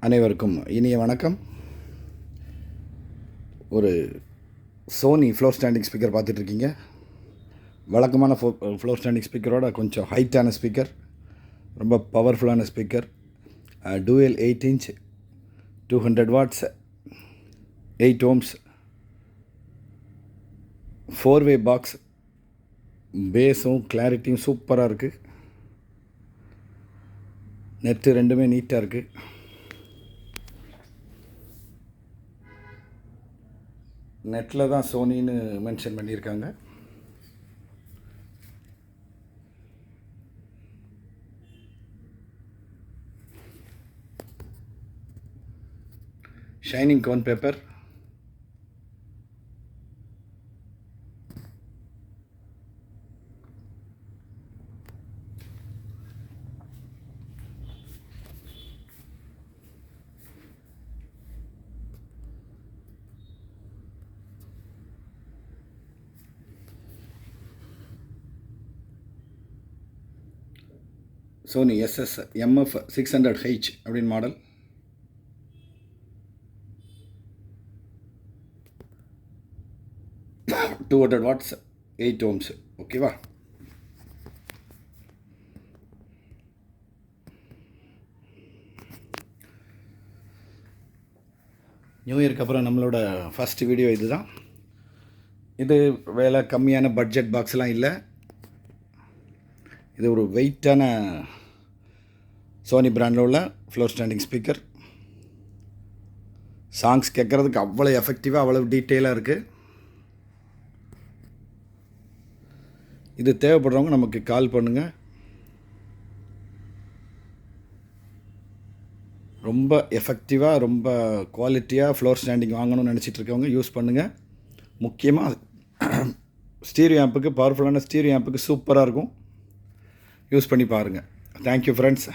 அனைவருக்கும் இனிய வணக்கம். ஒரு சோனி ஃப்ளோர் ஸ்டாண்டிங் ஸ்பீக்கர் பார்த்துட்ருக்கீங்க. வழக்கமான ஃப்ளோர் ஸ்டாண்டிங் ஸ்பீக்கரோட கொஞ்சம் ஹைட்டான ஸ்பீக்கர், ரொம்ப பவர்ஃபுல்லான speaker. Dual 8 inch 200 watts 8 ohms 4-way box. பேஸும் கிளாரிட்டியும் சூப்பராக இருக்குது. நெட்டு ரெண்டுமே நீட்டாக இருக்குது. நெட்டில் தான் சோனின்னு மென்ஷன் பண்ணியிருக்காங்க. Shining cone paper. Sony SS MF 600H அப்படின்னு மாடல். $200 watts 8 ohms. ஓகேவா? நியூ இயருக்கு அப்புறம் நம்மளோட ஃபஸ்ட் வீடியோ இது தான். இது வேலை கம்மியான பட்ஜெட் பாக்ஸ்லாம் இல்லை. இது ஒரு வெயிட்டான சோனி பிராண்டில் உள்ள ஃப்ளோர் ஸ்டாண்டிங் ஸ்பீக்கர். சாங்ஸ் கேட்குறதுக்கு அவ்வளோ எஃபெக்டிவாக, அவ்வளோ டீட்டெயிலாக இருக்குது. இது தேவைப்படுறவங்க நமக்கு கால் பண்ணுங்கள். ரொம்ப எஃபெக்டிவாக, ரொம்ப குவாலிட்டியாக ஃப்ளோர் ஸ்டாண்டிங் வாங்கணும்னு நினச்சிட்டு இருக்கவங்க யூஸ் பண்ணுங்கள். முக்கியமாக ஸ்டீரியோ ஆம்புக்கு, பவர்ஃபுல்லான ஸ்டீரியோ ஆம்புக்கு சூப்பராக இருக்கும். யூஸ் பண்ணி பாருங்கள். Thank you friends.